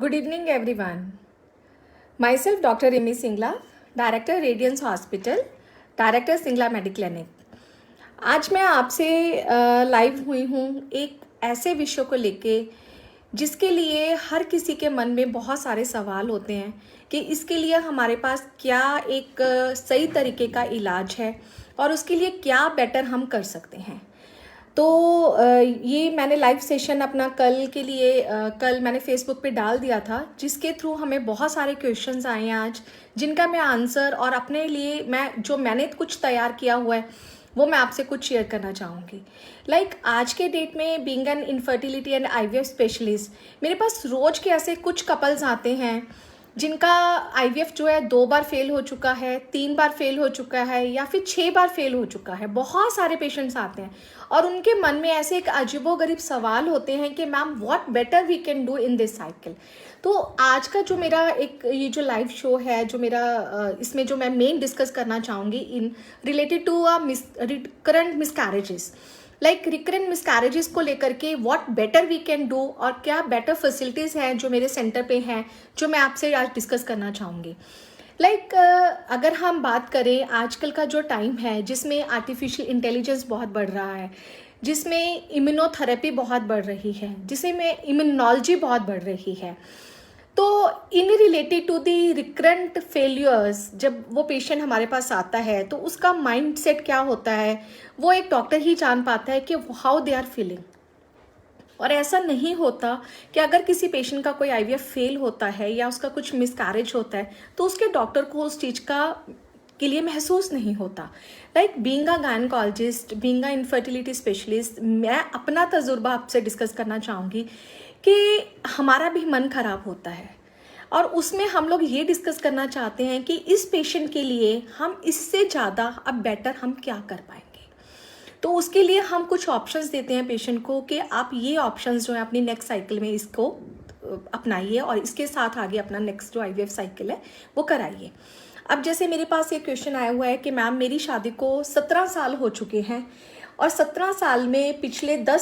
Good evening, everyone. Myself, Dr. Rimi Singla, Director Radiance Hospital, Director Singla Mediclinic. आज मैं आपसे live हुई हूँ एक ऐसे विषय को लेके जिसके लिए हर किसी के मन में बहुत सारे सवाल होते हैं कि इसके लिए हमारे पास क्या एक सही तरीके का इलाज है और उसके लिए क्या बेटर हम कर सकते हैं। तो ये मैंने लाइव सेशन अपना कल के लिए कल मैंने फेसबुक पे डाल दिया था, जिसके थ्रू हमें बहुत सारे क्वेश्चंस आए हैं आज, जिनका मैं आंसर और अपने लिए मैंने कुछ तैयार किया हुआ है वो मैं आपसे कुछ शेयर करना चाहूँगी। आज के डेट में being an infertility and IVF specialist, मेरे पास रोज के ऐसे कुछ कपल्स आते हैं जिनका आईवीएफ जो है 2 बार फेल हो चुका है, 3 बार फेल हो चुका है या फिर 6 बार फेल हो चुका है। बहुत सारे पेशेंट्स आते हैं और उनके मन में ऐसे एक अजीबोगरीब सवाल होते हैं कि ma'am what better we can do in this cycle. तो आज का जो मेरा एक ये जो लाइव शो है, जो मेरा इसमें जो मैं मेन डिस्कस करना चाहूँगी in related to recurrent miscarriages, recurrent miscarriages को लेकर के what better we can do और क्या बेटर फैसिलिटीज़ हैं जो मेरे सेंटर पे हैं, जो मैं आपसे आज डिस्कस करना चाहूँगी। अगर हम बात करें आजकल का जो टाइम है जिसमें आर्टिफिशियल इंटेलिजेंस बहुत बढ़ रहा है, जिसमें इम्यूनोथेरेपी बहुत बढ़ रही है, जिसमें इम्यूनोलॉजी बहुत बढ़ रही है, तो in related to the recurrent failures जब वो पेशेंट हमारे पास आता है तो उसका माइंड सेट क्या होता है वो एक डॉक्टर ही जान पाता है कि हाउ दे आर फीलिंग। और ऐसा नहीं होता कि अगर किसी पेशेंट का कोई आईवीएफ फेल होता है या उसका कुछ मिसकैरेज होता है तो उसके डॉक्टर को उस चीज़ के लिए महसूस नहीं होता। Being a gynaecologist, being a infertility specialist, मैं अपना तजुर्बा आपसे डिस्कस करना चाहूँगी कि हमारा भी मन खराब होता है और उसमें हम लोग ये डिस्कस करना चाहते हैं कि इस पेशेंट के लिए हम इससे ज़्यादा अब बेटर हम क्या कर पाएंगे। तो उसके लिए हम कुछ ऑप्शंस देते हैं पेशेंट को कि आप ये ऑप्शंस जो है अपनी नेक्स्ट साइकिल में इसको अपनाइए और इसके साथ आगे अपना नेक्स्ट जो आईवीएफ साइकिल है वो कराइए। अब जैसे मेरे पास ये क्वेश्चन आया हुआ है कि मैम मेरी शादी को 17 साल हो चुके हैं और 17 साल में पिछले 10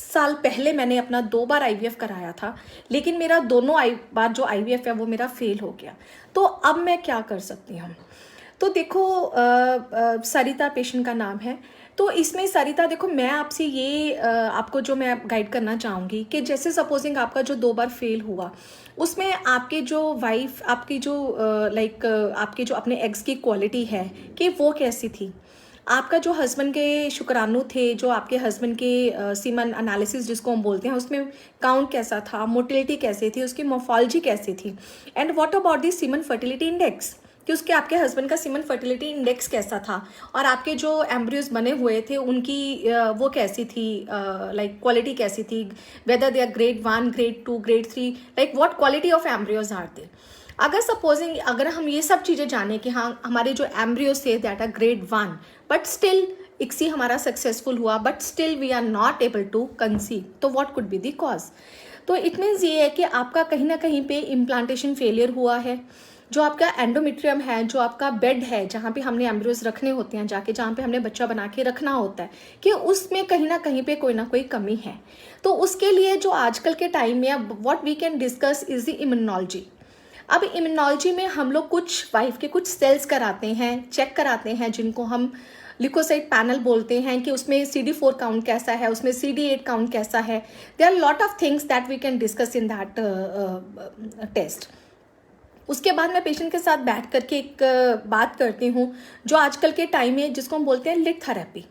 साल पहले मैंने अपना 2 बार आईवीएफ कराया था, लेकिन मेरा दोनों बार जो आईवीएफ है वो मेरा फेल हो गया, तो अब मैं क्या कर सकती हूँ। तो देखो सरिता पेशेंट का नाम है। तो इसमें सरिता देखो, मैं आपसे ये आपको जो मैं गाइड करना चाहूँगी कि जैसे सपोजिंग आपका जो 2 बार फेल हुआ उसमें आपके जो वाइफ आपकी जो आपके जो अपने एग्स की क्वालिटी है कि वो कैसी थी, आपका जो हस्बैंड के शुक्राणु थे, जो आपके हस्बैंड के सीमन एनालिसिस जिसको हम बोलते हैं उसमें काउंट कैसा था, मोटिलिटी कैसी थी, उसकी मोर्फोलॉजी कैसी थी, and what about the semen fertility index कि उसके आपके हस्बैंड का सीमन फर्टिलिटी इंडेक्स कैसा था और आपके जो एम्ब्रियोज बने हुए थे उनकी वो कैसी थी, क्वालिटी कैसी थी, whether they are grade 1, grade 2, grade 3, what quality of embryos are they. अगर हम ये सब चीज़ें जाने कि हाँ हमारे जो एम्ब्रियोज थे that are grade 1 but still ICSI हमारा सक्सेसफुल हुआ but still we are not able to conceive, तो what could be the cause. तो इट मीन्स ये है कि आपका कहीं ना कहीं पे इम्प्लांटेशन फेलियर हुआ है, जो आपका एंडोमेट्रियम है, जो आपका बेड है जहाँ पे हमने एम्ब्रियोज रखने होते हैं, जाके जहाँ पे हमने बच्चा बना के रखना होता है, कि उसमें कहीं ना कहीं पे कोई ना कोई कमी है। तो उसके लिए जो आजकल के टाइम में अब what we can discuss is the immunology. अब इम्यूनोलॉजी में हम लोग कुछ वाइफ के कुछ सेल्स कराते हैं, चेक कराते हैं, जिनको हम ल्यूकोसाइट पैनल बोलते हैं कि उसमें CD4 काउंट कैसा है, उसमें CD8 काउंट कैसा है। There are lot of things that we can discuss in that test. उसके बाद मैं पेशेंट के साथ बैठ करके एक बात करती हूँ जो आजकल के टाइम में जिसको हम बोलते हैं LIT therapy.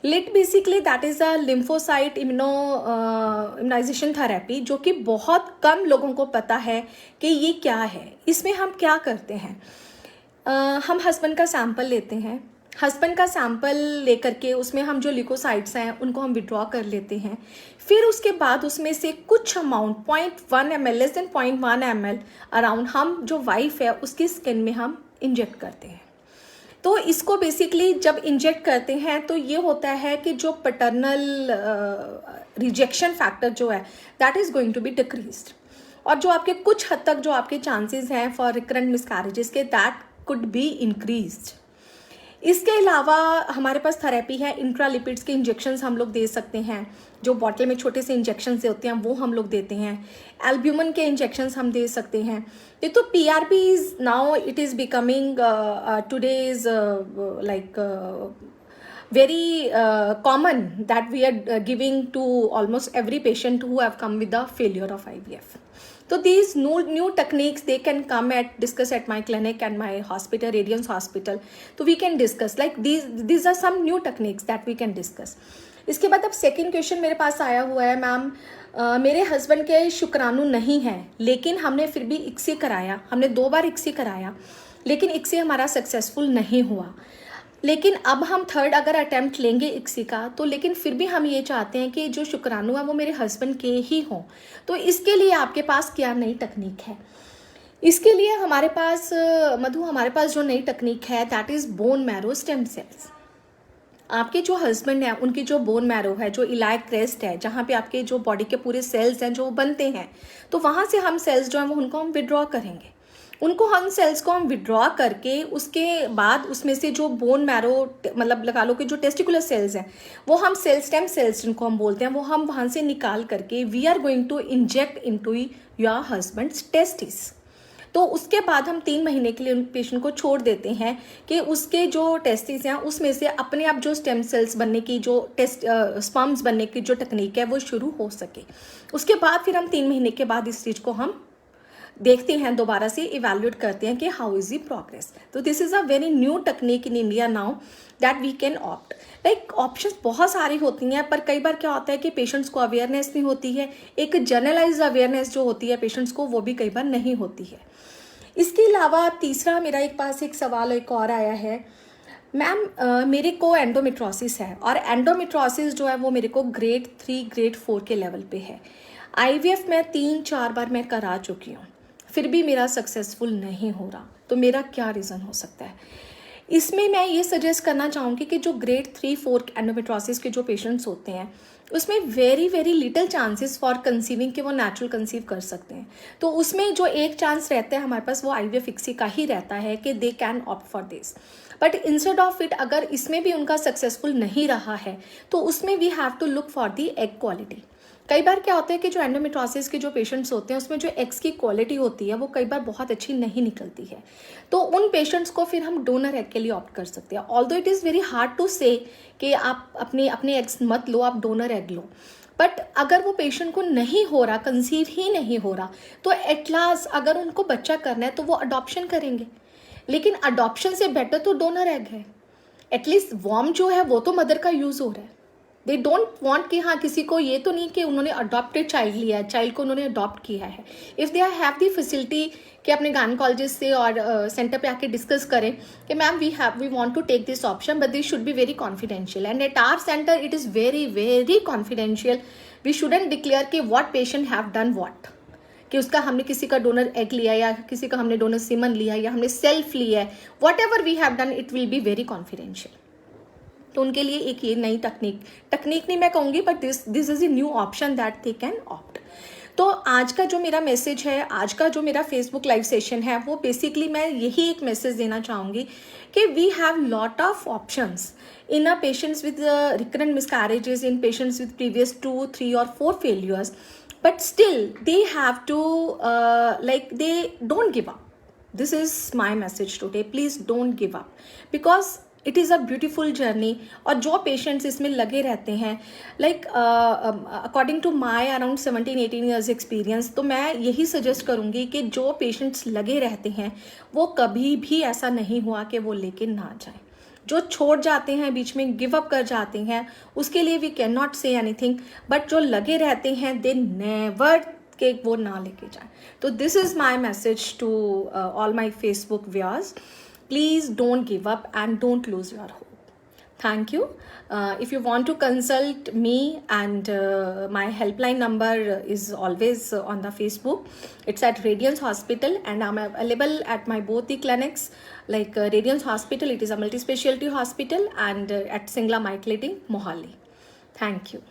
LIT basically that is a lymphocyte immunisation therapy, जो कि बहुत कम लोगों को पता है कि ये क्या है। इसमें हम क्या करते हैं, हम हस्बैंड का सैंपल लेते हैं, हस्बैंड का सैंपल लेकर के उसमें हम जो ल्यूकोसाइट्स हैं उनको हम विड्रॉ कर लेते हैं। फिर उसके बाद उसमें से कुछ amount 0.1 ml, less than 0.1 ml around हम जो वाइफ है उसकी स्किन में हम इंजेक्ट करते हैं। तो इसको बेसिकली जब इंजेक्ट करते हैं तो ये होता है कि जो पैटर्नल रिजेक्शन फैक्टर जो है that is going to be decreased, और जो आपके कुछ हद तक जो आपके चांसेस हैं फॉर रिकरेंट मिसकैरेजेस के दैट कुड बी इंक्रीज्ड। इसके अलावा हमारे पास थेरेपी है, इंट्रालिपिड्स के इंजेक्शंस हम लोग दे सकते हैं, जो बॉटल में छोटे से इंजेक्शंस होते हैं वो हम लोग देते हैं। एल्ब्यूमिन के इंजेक्शंस हम दे सकते हैं। ये तो PRP is now it is becoming today's like very common that we are giving to almost every patient who have come with the failure of IVF. So these new techniques, they can come discuss at my clinic and my hospital, Radiance Hospital. So we can discuss like these are some new techniques that we can discuss. इसके बाद अब second question मेरे पास आया हुआ है, ma'am मेरे husband के शुक्राणु नहीं हैं, लेकिन हमने फिर भी इक्सी कराया, हमने 2 बार इक्सी कराया, लेकिन इक्सी हमारा सक्सेसफुल नहीं हुआ। लेकिन अब हम थर्ड अगर अटेम्प्ट लेंगे इक्सी का, तो लेकिन फिर भी हम ये चाहते हैं कि जो शुक्राणु है वो मेरे हस्बैंड के ही हों। तो इसके लिए आपके पास क्या नई तकनीक है? इसके लिए हमारे पास मधु, हमारे पास जो नई तकनीक है that is bone marrow stem cells. आपके जो हस्बैंड है उनकी जो बोन मैरो है, जो इलाइक क्रेस्ट है, जहाँ पे आपके जो बॉडी के पूरे सेल्स हैं जो बनते हैं, तो वहाँ से हम सेल्स जो हैं वो उनको हम विड्रॉ करेंगे। उनको हम सेल्स को हम विड्रॉ करके उसके बाद उसमें से जो बोन मैरो मतलब लगा लो कि जो टेस्टिकुलर सेल्स हैं वो हम सेल स्टेम सेल्स जिनको हम बोलते हैं वो हम वहाँ से निकाल करके we are going to inject into your husband's testis. तो उसके बाद हम 3 महीने के लिए उन पेशेंट को छोड़ देते हैं कि उसके जो टेस्टिस हैं उसमें से अपने आप जो स्टेम सेल्स बनने की जो स्पर्म्स बनने की जो टेक्निक है वो शुरू हो सके। उसके बाद फिर हम 3 महीने के बाद इस चीज़ को हम देखते हैं, दोबारा से इवेल्युएट करते हैं कि हाउ इज द प्रोग्रेस। तो this is a very new technique in India now that we can opt. Like options बहुत सारी होती हैं, पर कई बार क्या होता है कि पेशेंट्स को अवेयरनेस नहीं होती है, एक जनरलाइज अवेयरनेस जो होती है पेशेंट्स को वो भी कई बार नहीं होती है। इसके अलावा तीसरा मेरा एक सवाल एक और आया है, मैम मेरे को एंडोमेट्रोसिस है और एंडोमेट्रोसिस जो है वो मेरे को ग्रेड 3 ग्रेड 4 के लेवल पे है। IVF में 3-4 बार मैं करा चुकी हूँ, फिर भी मेरा सक्सेसफुल नहीं हो रहा, तो मेरा क्या रीज़न हो सकता है? इसमें मैं ये सजेस्ट करना चाहूँगी कि जो ग्रेड 3-4 एंडोमेट्रोसिस के जो पेशेंट्स होते हैं उसमें very very little chances for conceiving कि वो नेचुरल कंसीव कर सकते हैं। तो उसमें जो एक चांस रहता है हमारे पास वो IVF इक्सी का ही रहता है कि they can opt for this. But instead of it अगर इसमें भी उनका सक्सेसफुल नहीं रहा है तो उसमें we have to look for the egg quality. कई बार क्या होता है कि जो एंडोमेट्रोसिस के जो पेशेंट्स होते हैं उसमें जो एग्स की क्वालिटी होती है वो कई बार बहुत अच्छी नहीं निकलती है, तो उन पेशेंट्स को फिर हम डोनर एग के लिए ऑप्ट कर सकते हैं। Although it is very hard to say कि आप अपने एग्स मत लो, आप डोनर एग लो, बट अगर वो पेशेंट को नहीं हो रहा, कंसीव ही नहीं हो रहा, तो एट लास्ट अगर उनको बच्चा करना है तो वो अडॉप्शन करेंगे। लेकिन अडॉप्शन से बेटर तो डोनर एग है। एटलीस्ट वॉर्म जो है वो तो मदर का यूज़ हो रहा है। दे डोंट वांट कि हाँ किसी को ये तो नहीं कि उन्होंने अडॉप्टेड चाइल्ड लिया है, चाइल्ड को उन्होंने अडॉप्ट किया है। If they have the facility कि अपने गायनेकोलॉजिस्ट से और सेंटर पे आके डिस्कस करें कि ma'am we want to take this option but this should be very confidential and at our centre it is very very confidential. We shouldn't declare कि what patient have done what, कि उसका हमने किसी का donor egg लिया या किसी का हमने डोनर सीमन लिया या हमने सेल्फ लिया है, whatever we have done it will be very confidential. तो उनके लिए एक ये नई तकनीक नहीं मैं कहूँगी, but this is a new option that they can opt. तो आज का जो मेरा मैसेज है, आज का जो मेरा फेसबुक लाइव सेशन है, वो बेसिकली मैं यही एक मैसेज देना चाहूँगी कि we have lot of options in a patients with recurrent miscarriages, in patients with previous 2, 3 और 4 failures, but still they have to they don't give up. This is my message today. Please don't give up because it is a beautiful journey. और जो patients इसमें लगे रहते हैं according to my around 17-18 years experience, तो मैं यही suggest करूँगी कि जो पेशेंट्स लगे रहते हैं वो कभी भी ऐसा नहीं हुआ कि वो लेके ना जाए। जो छोड़ जाते हैं, बीच में गिव अप कर जाते हैं, उसके लिए we can not say anything, but जो लगे रहते हैं दे नेवर के वो ना लेके जाए। तो this is my message to all my Facebook viewers, please don't give up and don't lose your hope. Thank you. If you want to consult me, and my helpline number is always on the Facebook. It's at Radiance Hospital, and I'm available at my both the clinics. Like Radiance Hospital, it is a multi-specialty hospital, and at Singla My Clinic, Mohali. Thank you.